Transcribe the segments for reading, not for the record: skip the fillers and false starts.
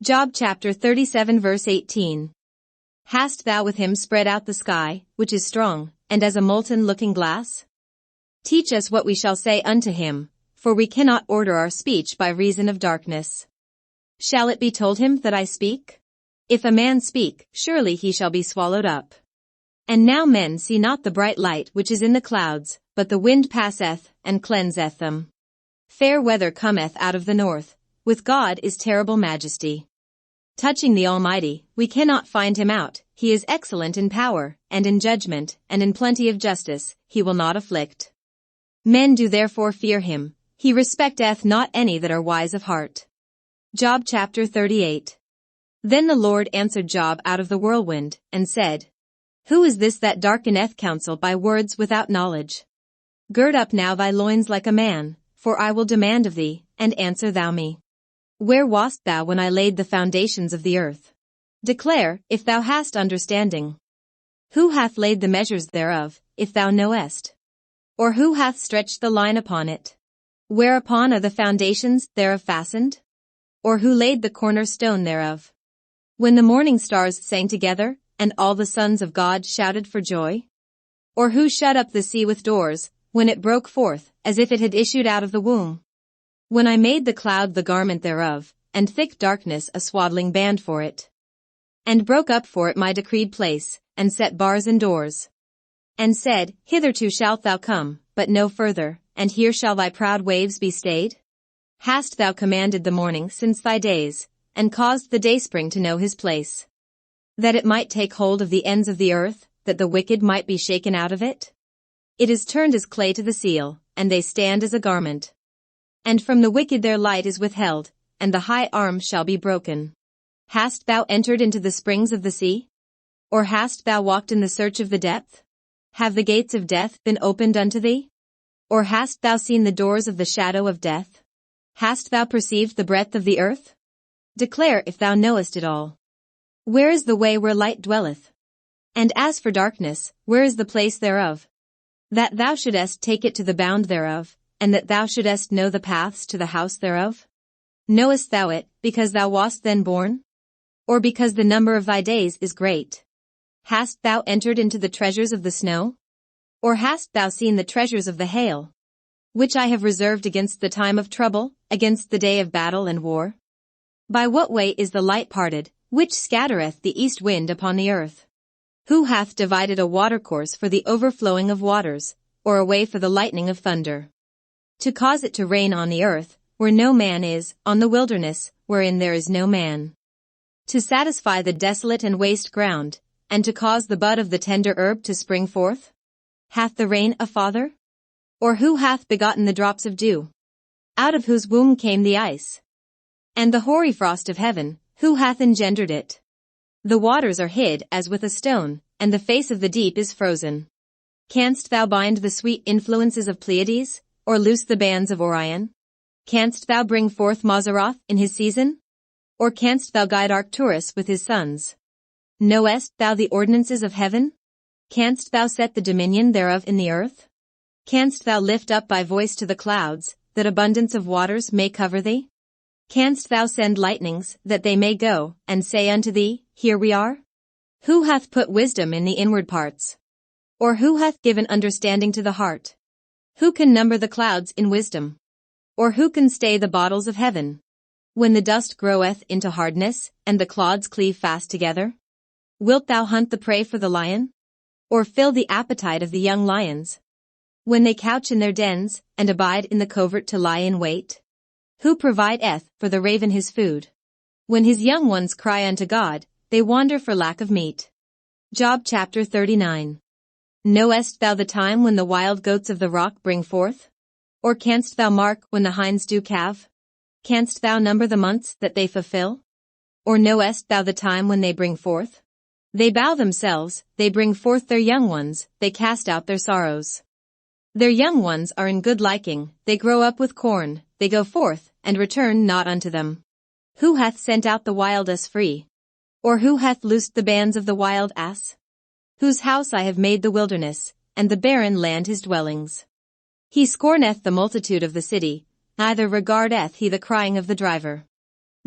Job chapter 37 verse 18. Hast thou with him spread out the sky, which is strong, and as a molten looking glass? Teach us what we shall say unto him, for we cannot order our speech by reason of darkness. Shall it be told him that I speak? If a man speak, surely he shall be swallowed up. And now men see not the bright light which is in the clouds, but the wind passeth, and cleanseth them. Fair weather cometh out of the north, with God is terrible majesty. Touching the Almighty, we cannot find him out, he is excellent in power, and in judgment, and in plenty of justice, he will not afflict. Men do therefore fear him, he respecteth not any that are wise of heart. Job chapter 38. Then the Lord answered Job out of the whirlwind, and said, Who is this that darkeneth counsel by words without knowledge? Gird up now thy loins like a man, for I will demand of thee, and answer thou me. Where wast thou when I laid the foundations of the earth? Declare, if thou hast understanding. Who hath laid the measures thereof, if thou knowest? Or who hath stretched the line upon it? Whereupon are the foundations thereof fastened? Or who laid the corner stone thereof? When the morning stars sang together, and all the sons of God shouted for joy? Or who shut up the sea with doors, when it broke forth, as if it had issued out of the womb? When I made the cloud the garment thereof, and thick darkness a swaddling band for it. And broke up for it my decreed place, and set bars and doors. And said, Hitherto shalt thou come, but no further, and here shall thy proud waves be stayed? Hast thou commanded the morning since thy days, and caused the dayspring to know his place? That it might take hold of the ends of the earth, that the wicked might be shaken out of it? It is turned as clay to the seal, and they stand as a garment. And from the wicked their light is withheld, and the high arm shall be broken. Hast thou entered into the springs of the sea? Or hast thou walked in the search of the depth? Have the gates of death been opened unto thee? Or hast thou seen the doors of the shadow of death? Hast thou perceived the breadth of the earth? Declare if thou knowest it all. Where is the way where light dwelleth? And as for darkness, where is the place thereof? That thou shouldest take it to the bound thereof, and that thou shouldest know the paths to the house thereof? Knowest thou it, because thou wast then born? Or because the number of thy days is great? Hast thou entered into the treasures of the snow? Or hast thou seen the treasures of the hail? Which I have reserved against the time of trouble, against the day of battle and war? By what way is the light parted, which scattereth the east wind upon the earth? Who hath divided a watercourse for the overflowing of waters, or a way for the lightning of thunder? To cause it to rain on the earth, where no man is, on the wilderness, wherein there is no man. To satisfy the desolate and waste ground, and to cause the bud of the tender herb to spring forth? Hath the rain a father? Or who hath begotten the drops of dew? Out of whose womb came the ice? And the hoary frost of heaven, who hath engendered it? The waters are hid as with a stone, and the face of the deep is frozen. Canst thou bind the sweet influences of Pleiades, or loose the bands of Orion? Canst thou bring forth Mazzaroth in his season? Or canst thou guide Arcturus with his sons? Knowest thou the ordinances of heaven? Canst thou set the dominion thereof in the earth? Canst thou lift up thy voice to the clouds, that abundance of waters may cover thee? Canst thou send lightnings, that they may go, and say unto thee, Here we are? Who hath put wisdom in the inward parts? Or who hath given understanding to the heart? Who can number the clouds in wisdom? Or who can stay the bottles of heaven? When the dust groweth into hardness, and the clods cleave fast together? Wilt thou hunt the prey for the lion? Or fill the appetite of the young lions? When they couch in their dens, and abide in the covert to lie in wait? Who provideth for the raven his food? When his young ones cry unto God, they wander for lack of meat. Job chapter 39. Knowest thou the time when the wild goats of the rock bring forth? Or canst thou mark when the hinds do calve? Canst thou number the months that they fulfill? Or knowest thou the time when they bring forth? They bow themselves, they bring forth their young ones, they cast out their sorrows. Their young ones are in good liking, they grow up with corn, they go forth, and return not unto them. Who hath sent out the wild ass free? Or who hath loosed the bands of the wild ass? Whose house I have made the wilderness, and the barren land his dwellings. He scorneth the multitude of the city, neither regardeth he the crying of the driver.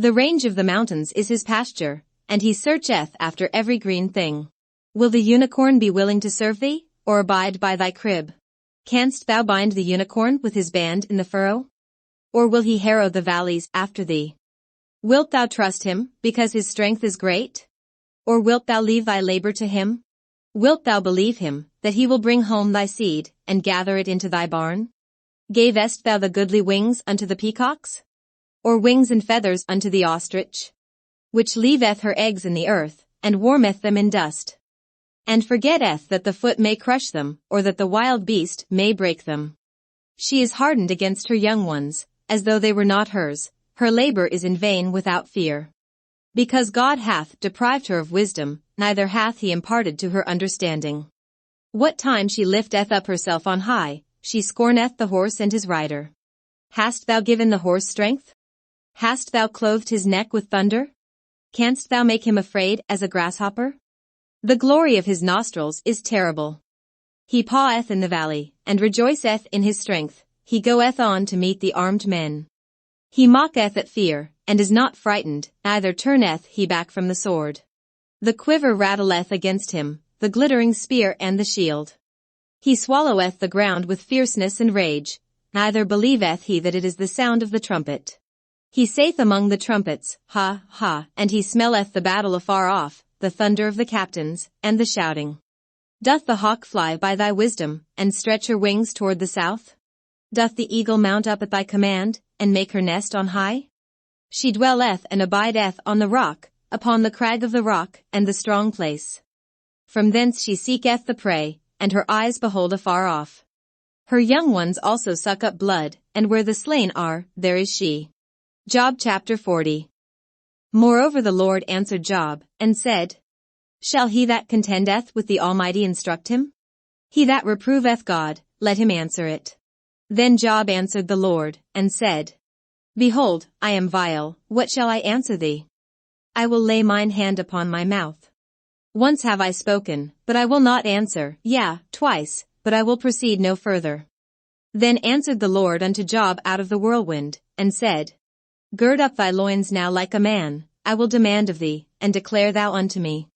The range of the mountains is his pasture, and he searcheth after every green thing. Will the unicorn be willing to serve thee, or abide by thy crib? Canst thou bind the unicorn with his band in the furrow? Or will he harrow the valleys after thee? Wilt thou trust him, because his strength is great? Or wilt thou leave thy labor to him? Wilt thou believe him, that he will bring home thy seed, and gather it into thy barn? Gavest thou the goodly wings unto the peacocks? Or wings and feathers unto the ostrich? Which leaveth her eggs in the earth, and warmeth them in dust. And forgetteth that the foot may crush them, or that the wild beast may break them. She is hardened against her young ones, as though they were not hers, her labor is in vain without fear. Because God hath deprived her of wisdom, neither hath he imparted to her understanding. What time she lifteth up herself on high, she scorneth the horse and his rider. Hast thou given the horse strength? Hast thou clothed his neck with thunder? Canst thou make him afraid as a grasshopper? The glory of his nostrils is terrible. He paweth in the valley, and rejoiceth in his strength, he goeth on to meet the armed men. He mocketh at fear, and is not frightened, neither turneth he back from the sword. The quiver rattleth against him, the glittering spear and the shield. He swalloweth the ground with fierceness and rage, neither believeth he that it is the sound of the trumpet. He saith among the trumpets, Ha, ha, and he smelleth the battle afar off, the thunder of the captains, and the shouting. Doth the hawk fly by thy wisdom, and stretch her wings toward the south? Doth the eagle mount up at thy command, and make her nest on high? She dwelleth and abideth on the rock, upon the crag of the rock, and the strong place. From thence she seeketh the prey, and her eyes behold afar off. Her young ones also suck up blood, and where the slain are, there is she. Job chapter 40. Moreover the Lord answered Job, and said, Shall he that contendeth with the Almighty instruct him? He that reproveth God, let him answer it. Then Job answered the Lord, and said, Behold, I am vile, what shall I answer thee? I will lay mine hand upon my mouth. Once have I spoken, but I will not answer, yea, twice, but I will proceed no further. Then answered the Lord unto Job out of the whirlwind, and said, Gird up thy loins now like a man, I will demand of thee, and declare thou unto me.